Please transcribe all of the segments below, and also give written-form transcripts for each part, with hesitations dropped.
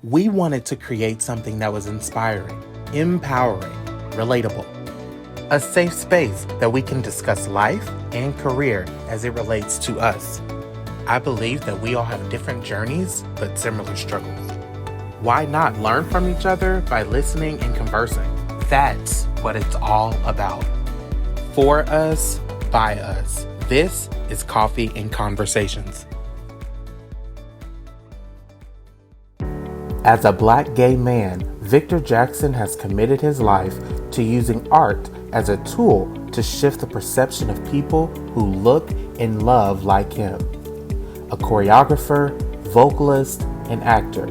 We wanted to create something that was inspiring, empowering, relatable. A safe space that we can discuss life and career as it relates to us. I believe that we all have different journeys, but similar struggles. Why not learn from each other by listening and conversing? That's what it's all about. For us, by us. This is Coffee and Conversations. As a Black gay man, Victor Jackson has committed his life to using art as a tool to shift the perception of people who look and love like him. A choreographer, vocalist, and actor,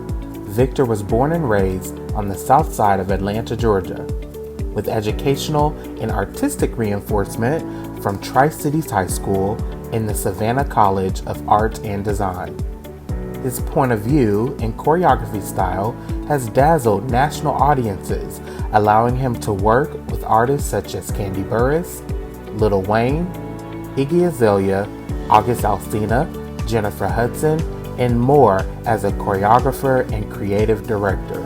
Victor was born and raised on the south side of Atlanta, Georgia, with educational and artistic reinforcement from Tri-Cities High School and the Savannah College of Art and Design. His point of view and choreography style has dazzled national audiences, allowing him to work with artists such as Candy Burris, Lil Wayne, Iggy Azalea, August Alsina, Jennifer Hudson, and more as a choreographer and creative director.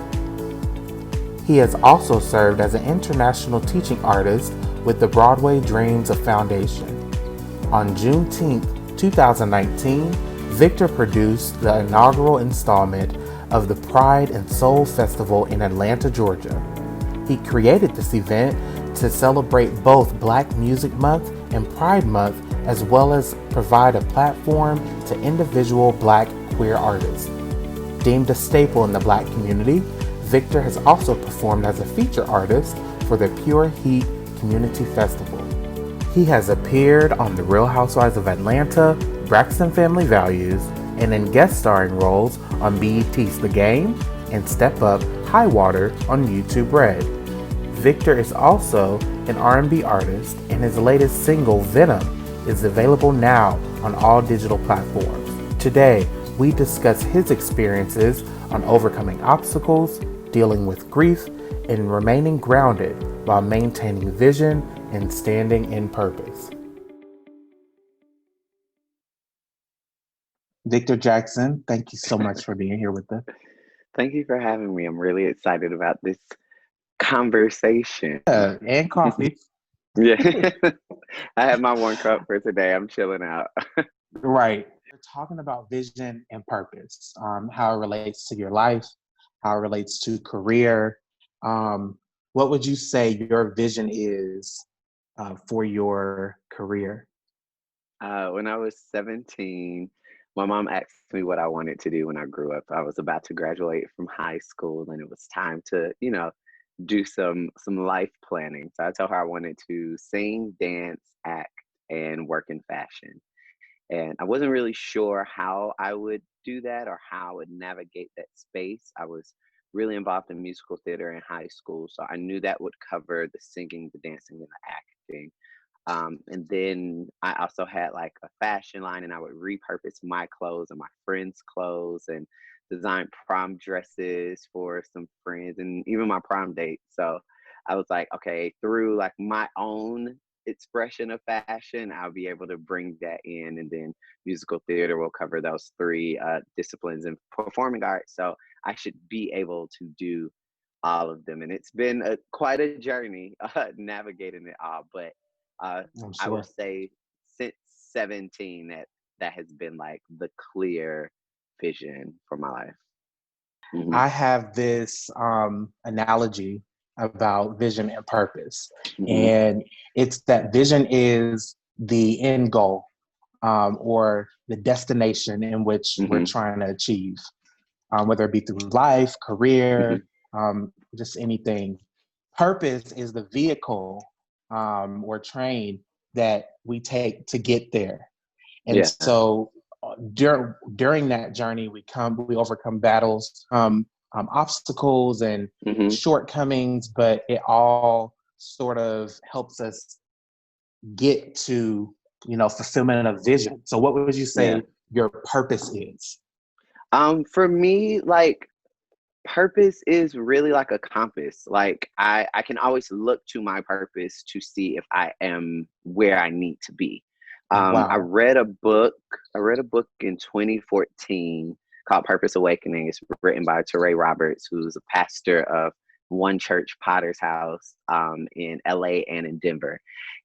He has also served as an international teaching artist with the Broadway Dreams of Foundation. On Juneteenth, 2019, Victor produced the inaugural installment of the Pride and Soul Festival in Atlanta, Georgia. He created this event to celebrate both Black Music Month and Pride Month, as well as provide a platform to individual Black queer artists. Deemed a staple in the Black community, Victor has also performed as a feature artist for the Pure Heat Community Festival. He has appeared on The Real Housewives of Atlanta, Braxton Family Values, and in guest starring roles on BET's The Game and Step Up High Water on YouTube Red. Victor is also an R&B artist, and his latest single, Venom, is available now on all digital platforms. Today, we discuss his experiences on overcoming obstacles, dealing with grief, and remaining grounded while maintaining vision and standing in purpose. Victor Jackson, thank you so much for being here with us. Thank you for having me. I'm really excited about this conversation. And coffee. Yeah. I had my one cup for today. I'm chilling out. Right. We're talking about vision and purpose, how it relates to your life, how it relates to career. What would you say your vision is for your career? When I was 17, my mom asked me what I wanted to do when I grew up. I was about to graduate from high school and it was time to, do some life planning. So I told her I wanted to sing, dance, act, and work in fashion. And I wasn't really sure how I would do that or how I would navigate that space. I was really involved in musical theater in high school, so I knew that would cover the singing, the dancing, and the acting. And then I also had like a fashion line, and I would repurpose my clothes and my friends' clothes and design prom dresses for some friends and even my prom date. So I was like, okay, through like my own expression of fashion, I'll be able to bring that in. And then musical theater will cover those three disciplines in performing arts. So I should be able to do all of them. And it's been quite a journey navigating it all. But I'm I will sure. say since 17 that has been like the clear vision for my life. Hmm. I have this analogy about vision and purpose, Hmm. and it's that vision is the end goal or the destination in which we're Hmm. trying to achieve, whether it be through life, career, Hmm. just anything. Purpose is the vehicle or train that we take to get there. And Yeah. so during that journey, we overcome battles, obstacles, and Hmm. shortcomings, but it all sort of helps us get to fulfillment of vision. So, what would you say Yeah. your purpose is? For me, like purpose is really like a compass. Like I can always look to my purpose to see if I am where I need to be. I Wow. read a book. I read a book in 2014 called Purpose Awakening. It's written by Teray Roberts, who's a pastor of One Church Potter's House in LA and in Denver.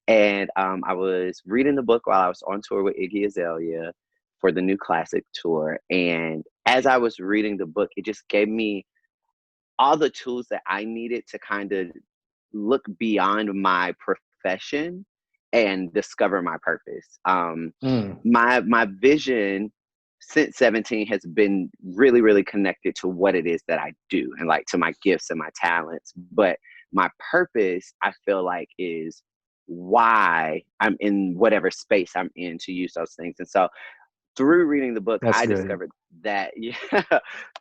And I was reading the book while I was on tour with Iggy Azalea for the New Classic Tour. And as I was reading the book, it just gave me all the tools that I needed to kind of look beyond my profession and discover my purpose. Mm, My vision since 17 has been really, really connected to what it is that I do and like to my gifts and my talents. But my purpose, I feel like, is why I'm in whatever space I'm in to use those things. And so through reading the book, that's I good. discovered that, yeah,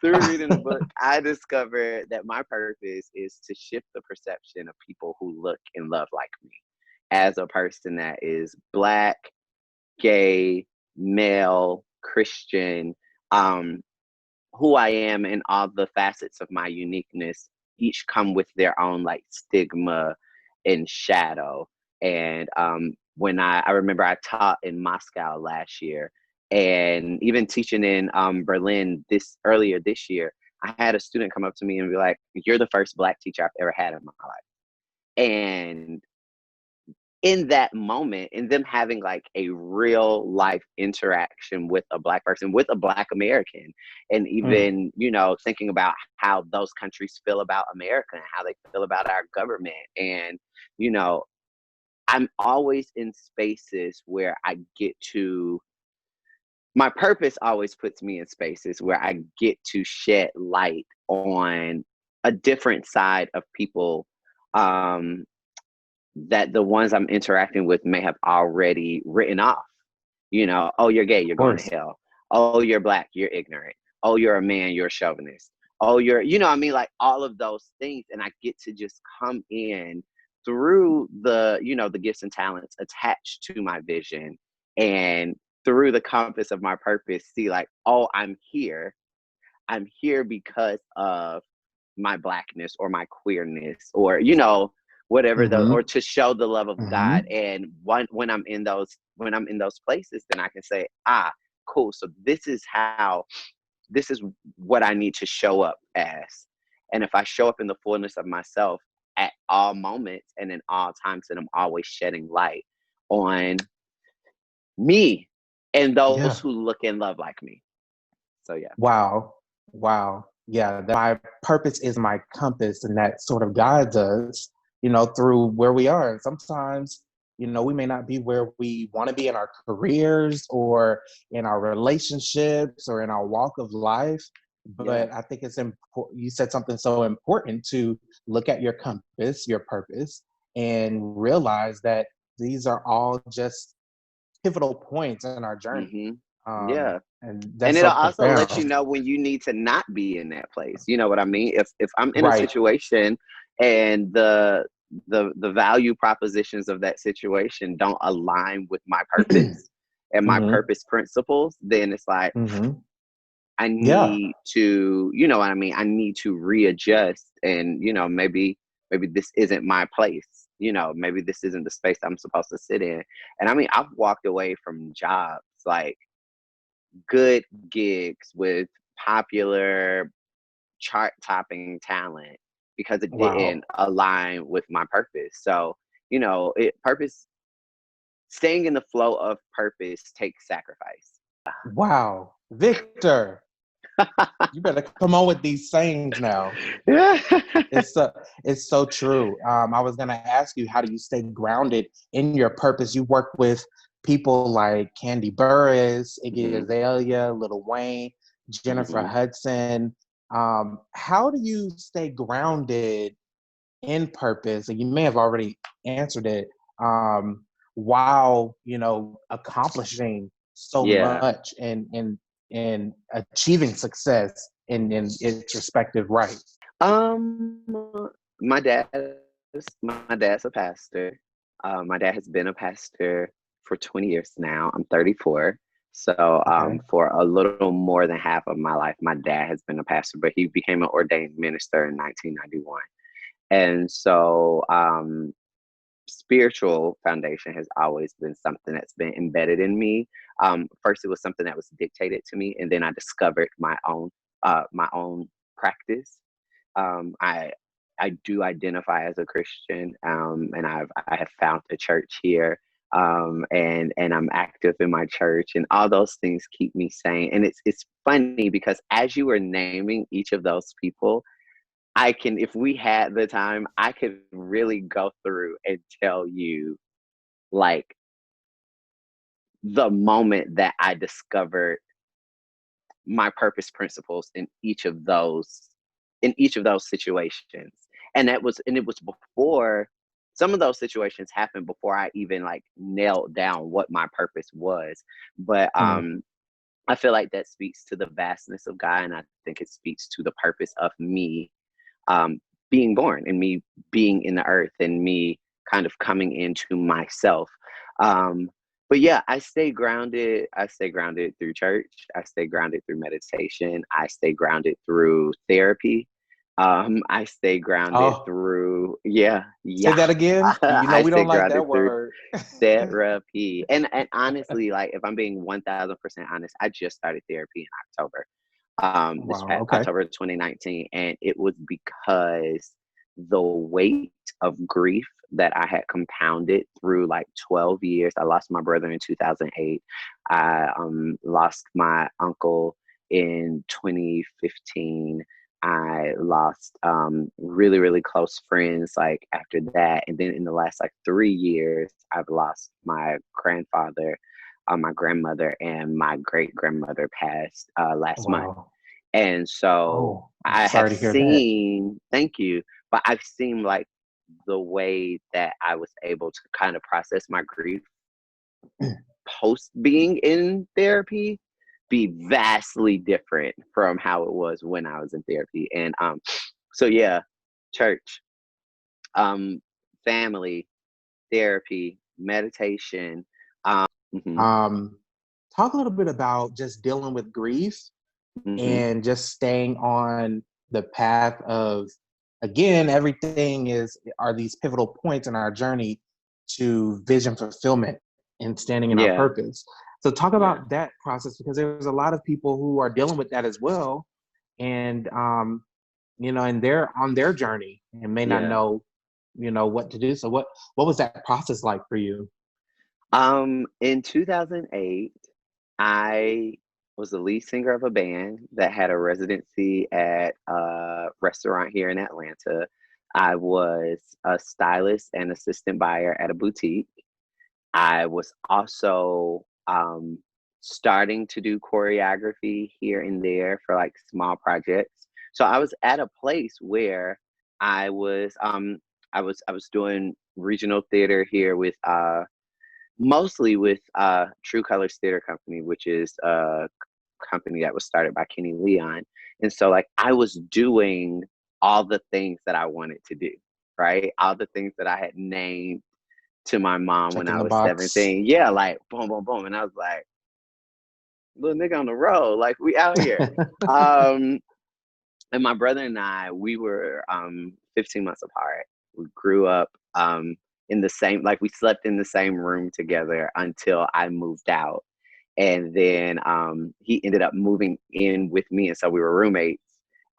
through reading the book, I discovered that my purpose is to shift the perception of people who look and love like me as a person that is Black, gay, male, Christian, um, who I am and all the facets of my uniqueness each come with their own like stigma and shadow. And when I remember I taught in Moscow last year, and even teaching in Berlin this earlier this year, I had a student come up to me and be like, "You're the first Black teacher I've ever had in my life." And in that moment, in them having like a real life interaction with a Black person, with a Black American, and Mm, even, thinking about how those countries feel about America and how they feel about our government. And, you know, I'm always in spaces where I get to, my purpose always puts me in spaces where I get to shed light on a different side of people, um, that the ones I'm interacting with may have already written off. Oh, you're gay, of you're going to course. hell. Oh, you're Black, you're ignorant. Oh, you're a man, you're a chauvinist. Oh, like all of those things. And I get to just come in through the gifts and talents attached to my vision, and through the compass of my purpose, see like, oh, I'm here. I'm here because of my Blackness or my queerness, or whatever, or Mm-hmm. to show the love of God. Mm-hmm. And when I'm in those places, then I can say, cool, so this is what I need to show up as. And if I show up in the fullness of myself at all moments and in all times, then I'm always shedding light on me and those Yeah. who look and love like me. So yeah. Wow. Wow. Yeah. My purpose is my compass, and that sort of guides us, through where we are. And sometimes, we may not be where we want to be in our careers or in our relationships or in our walk of life. Yeah. But I think it's important. You said something so important, to look at your compass, your purpose, and realize that these are all just pivotal points in our journey. Hmm. Yeah. And And that's it'll so also let you profound. know when you need to not be in that place. You know what I mean? If I'm in a Right. situation and the value propositions of that situation don't align with my purpose and my Hmm. purpose principles, then it's like Hmm. I Yeah. need to, you know what I mean? I need to readjust, and maybe this isn't my place. Maybe this isn't the space I'm supposed to sit in. And I mean, I've walked away from jobs, like good gigs with popular chart topping talent, because it didn't Wow. align with my purpose. So, staying in the flow of purpose takes sacrifice. Wow. Victor, you better come on with these sayings now. Yeah. It's so true. I was gonna ask you, how do you stay grounded in your purpose? You work with people like Candy Burris, Iggy Hmm. Azalea, Lil Wayne, Jennifer Hmm. Hudson. How do you stay grounded in purpose? And you may have already answered it. While accomplishing so Yeah. much and achieving success in its respective right. Um, my dad, my dad's a pastor. My dad has been a pastor for 20 years now. I'm 34. So, Okay. for a little more than half of my life, my dad has been a pastor, but he became an ordained minister in 1991. And so, spiritual foundation has always been something that's been embedded in me. First, it was something that was dictated to me, and then I discovered my own practice. I do identify as a Christian, and I have found a church here, and I'm active in my church, and all those things keep me sane. And it's funny because as you were naming each of those people, I can, if we had the time, I could really go through and tell you like the moment that I discovered my purpose principles in each of those situations. And it was before some of those situations happened before I even like nailed down what my purpose was. But Mm, I feel like that speaks to the vastness of God, and I think it speaks to the purpose of me um, being born and me being in the earth and me kind of coming into myself. Um, but yeah, I stay grounded. I stay grounded through church. I stay grounded through meditation. I stay grounded through therapy. I stay grounded oh, through, say yeah. that again. You know, I we stay don't like grounded that through word. therapy. And honestly, like if I'm being 1000% honest, I just started therapy in October, this Wow. past Okay. October 2019, and it was because the weight of grief that I had compounded through like 12 years. I lost my brother in 2008. I lost my uncle in 2015. I lost really, really close friends like after that. And then in the last like 3 years, I've lost my grandfather, my grandmother, and my great grandmother passed last month. Wow. And so Oh, I'm I have sorry to hear that. seen, thank you, but I've seen like the way that I was able to kind of process my grief post being in therapy be vastly different from how it was when I was in therapy. And so yeah, church, um, family, therapy, meditation. Mhm, Um, Talk a little bit about just dealing with grief mhm, and just staying on the path of, again, everything is are these pivotal points in our journey to vision fulfillment and standing in our yeah, purpose. So talk yeah, about that process, because there's a lot of people who are dealing with that as well, and and they're on their journey and may not yeah. know, what to do. So what was that process like for you? In 2008, I was the lead singer of a band that had a residency at a restaurant here in Atlanta. I was a stylist and assistant buyer at a boutique. I was also starting to do choreography here and there for like small projects. So I was at a place where I was I was doing regional theater here with mostly with True Colors Theater Company, which is a company that was started by Kenny Leon. And so like I was doing all the things that I wanted to do, right? All the things that I had named to my mom when Checking I the was box. 17. Yeah, like boom, boom, boom. And I was like, little nigga on the road, like we out here. Um, and my brother and I, we were 15 months apart. We grew up in the same, like we slept in the same room together until I moved out. And then he ended up moving in with me. And so we were roommates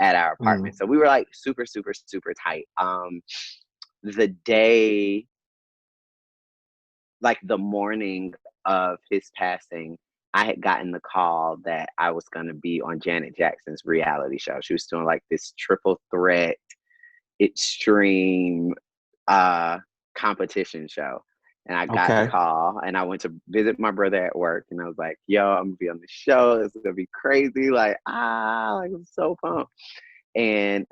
at our Mm, apartment. So we were like super, super, super tight. The day, like the morning of his passing, I had gotten the call that I was going to be on Janet Jackson's reality show. She was doing like this triple threat extreme uh competition show. And I got the okay. call and I went to visit my brother at work and I was like, yo, I'm gonna be on the show. It's gonna be crazy. Like I'm so pumped. And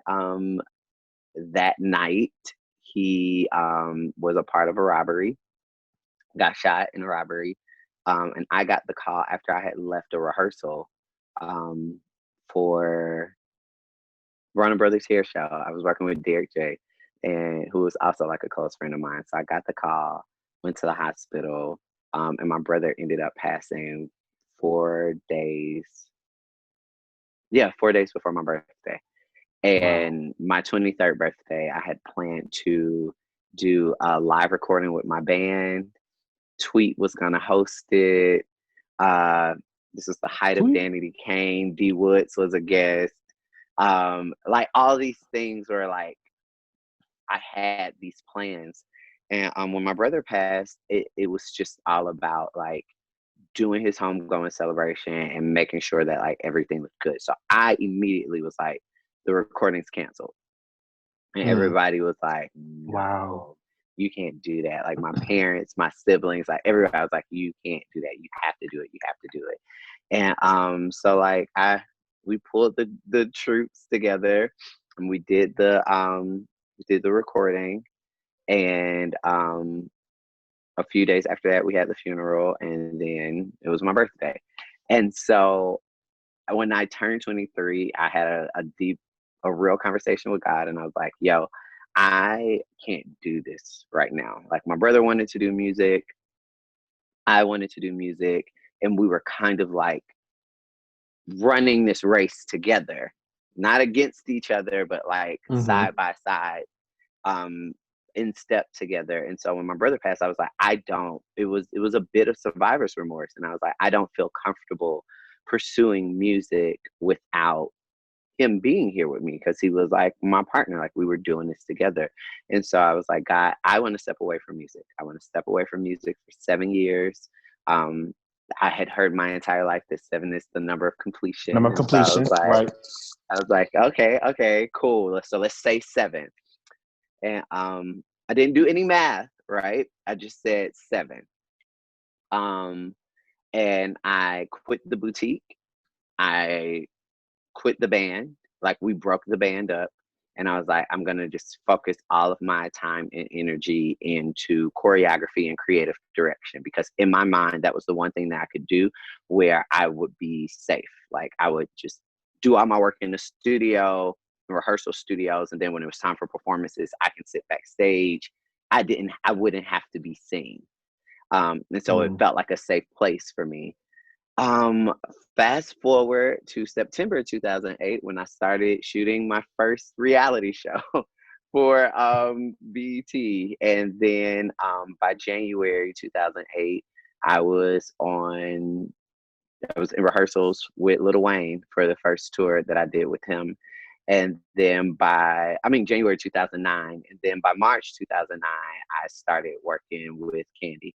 that night he was a part of a robbery, got shot in a robbery. And I got the call after I had left a rehearsal um for Warner Brothers Hair Show. I was working with Derek J, and who was also like a close friend of mine. So I got the call, went to the hospital, and my brother ended up passing 4 days. Yeah, 4 days before my birthday. Wow. And my 23rd birthday, I had planned to do a live recording with my band. Tweet was gonna host it. Uh, this was the height of Sweet. Danity Kane. D Woods was a guest. Like all these things were like I had these plans. And when my brother passed, it was just all about like doing his homegoing celebration and making sure that like everything looked good. So I immediately was like, the recording's canceled. And Mm. everybody was like, Wow. no, you can't do that. Like my parents, my siblings, like everybody was like, you can't do that. You have to do it. You have to do it. And so like we pulled the troops together and we did the recording. And a few days after that we had the funeral, and then it was my birthday. And so when I turned 23, I had a real conversation with God, and I was like, yo, I can't do this right now. Like my brother wanted to do music, I wanted to do music, and we were kind of like running this race together, not against each other, but like Mm-hmm. side by side, um, in step together. And so when my brother passed, I was like, I don't. It was a bit of survivor's remorse, and I was like, I don't feel comfortable pursuing music without him being here with me, because he was like my partner, like we were doing this together. And so I was like, God, I want to step away from music. I want to step away from music for 7 years. um I had heard my entire life that 7 is the number of completion, Number and so completion, right? I was like, okay, cool, so let's say 7. And I didn't do any math, right? I just said 7. um and I quit the boutique. I quit the band. Like we broke the band up, and I was like, I'm gonna just focus all of my time and energy into choreography and creative direction, because in my mind that was the one thing that I could do where I would be safe. Like I would just do all my work in the studio, rehearsal studios, and then when it was time for performances, I can sit backstage. I wouldn't have to be seen. And so it Mm. felt like a safe place for me. Um, Fast forward to September 2008 when I started shooting my first reality show for BET. And then by January 2008, I was on I was in rehearsals with Lil Wayne for the first tour that I did with him. And then January 2009, and then by March 2009, I started working with Candy,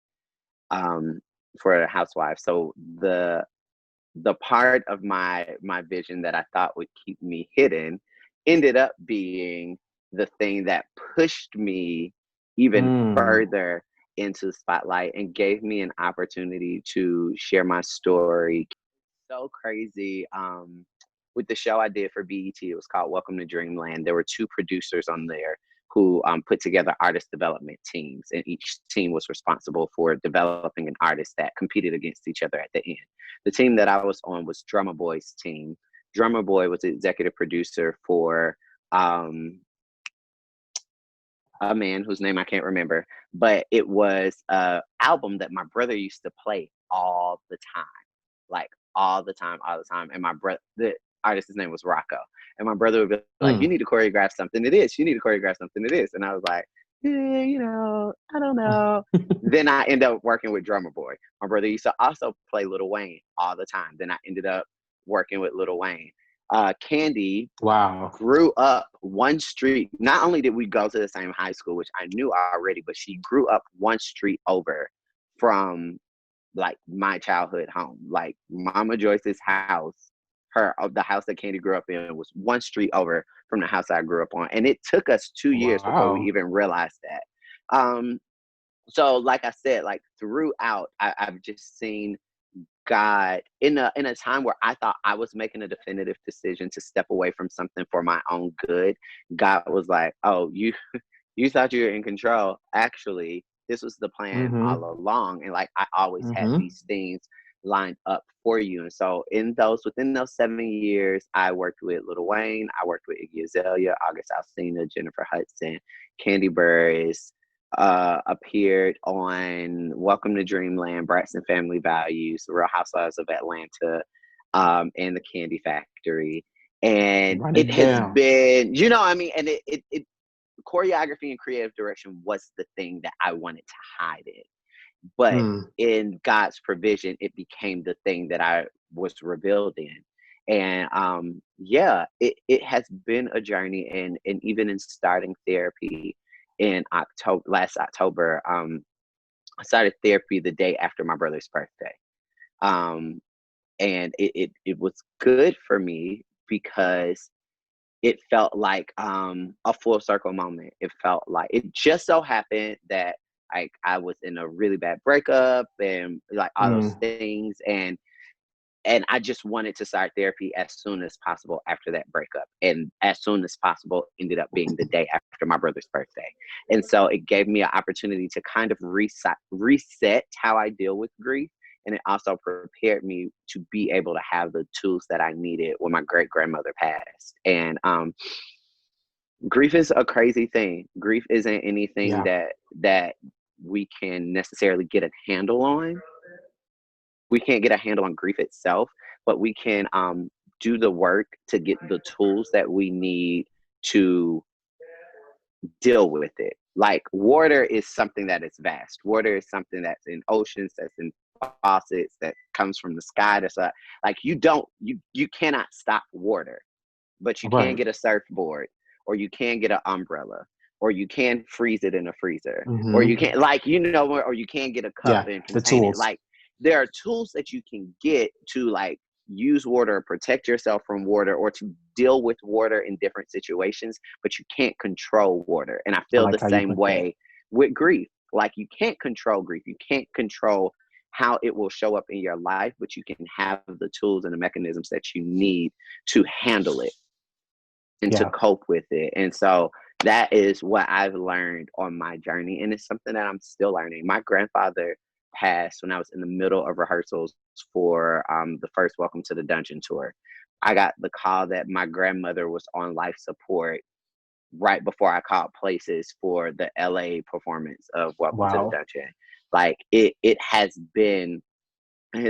um, for Housewives. So the part of my vision that I thought would keep me hidden ended up being the thing that pushed me even Mm. further into the spotlight and gave me an opportunity to share my story. So crazy. With the show I did for BET, it was called Welcome to Dreamland. There were two producers on there who put together artist development teams, and each team was responsible for developing an artist that competed against each other at the end. The team that I was on was Drummer Boy's team. Drummer Boy was the executive producer for um, a man whose name I can't remember, but it was a album that my brother used to play all the time, like all the time. And the artist's name was Rocco, and my brother would be like, "You Mm. need to choreograph something to this. You need to choreograph something to this." And I was like, "Yeah, I don't know." Then I end up working with Drummer Boy. My brother used to also play Lil Wayne all the time. Then I ended up working with Lil Wayne. Candy Wow. grew up one street. Not only did we go to the same high school, which I knew already, but she grew up one street over from like my childhood home. Like Mama Joyce's house, the house that Candy grew up in was one street over from the house I grew up on. And it took us 2 years before we Wow. even realized that. So like I said, like throughout, I've just seen God in a time where I thought I was making a definitive decision to step away from something for my own good. God was like, "Oh, you thought you were in control. Actually, this was the plan Mm-hmm. all along, and like I always had Mm-hmm. these things lined up for you." And so within those 7 years, I worked with Lil Wayne, I worked with Iggy Azalea, August Alsina, Jennifer Hudson, Candy Burris, appeared on Welcome to Dreamland, Braxton Family Values, The Real Housewives of Atlanta, and The Candy Factory. And Run it it has down. been, I mean, and it choreography and creative direction was the thing that I wanted to hide it. But Mm, in God's provision, it became the thing that I was revealed in. And yeah, it has been a journey. And even in starting therapy in October, last October, I started therapy the day after my brother's birthday. Um, and it was good for me because it felt like a full circle moment. It felt like it just so happened that like I was in a really bad breakup and like all those mm. things, and I just wanted to start therapy as soon as possible after that breakup. And as soon as possible ended up being the day after my brother's birthday. And so it gave me an opportunity to kind of reset how I deal with grief. And it also prepared me to be able to have the tools that I needed when my great grandmother passed. And grief is a crazy thing. Grief isn't anything Yeah. that we can necessarily get a handle on. We can't get a handle on grief itself, but we can do the work to get the tools that we need to deal with it. Like water is something that is vast. Water is something that's in oceans, that's in faucets, that comes from the sky. That's like you cannot stop water, but you can Right. get a surfboard, or you can get an umbrella, or you can freeze it in a freezer, or you Hmm. can like or you can get a cup Yeah. and The contain it. tools. Like there are tools that you can get to like use water, protect yourself from water, or to deal with water in different situations, but you can't control water. And I I feel the like how you same put that. way with grief. Like you can't control grief. You can't control how it will show up in your life, but you can have the tools and the mechanisms that you need to handle it and to Yeah. cope with it. And so that is what I've learned on my journey. And it's something that I'm still learning. My grandfather passed when I was in the middle of rehearsals for the first Welcome to the Dungeon tour. I got the call that my grandmother was on life support right before I called places for the LA performance of Welcome to the Wow. Dungeon. Like it has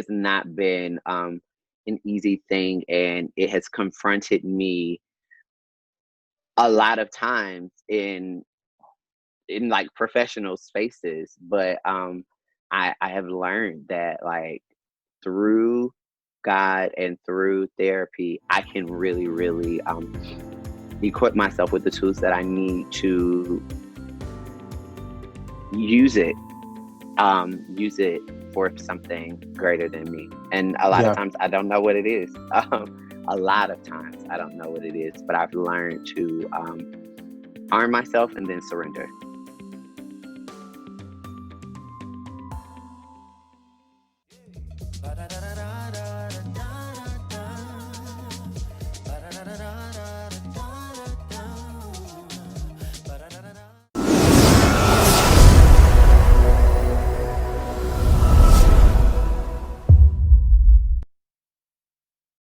not been an easy thing, and it has confronted me a lot of times in like professional spaces, but I have learned that like through God and through therapy I can really equip myself with the tools that I need to use it use it for something greater than me. And a lot of Yeah. times I don't know what it is. A lot of times I don't know what it is, but I've learned to arm myself and then surrender.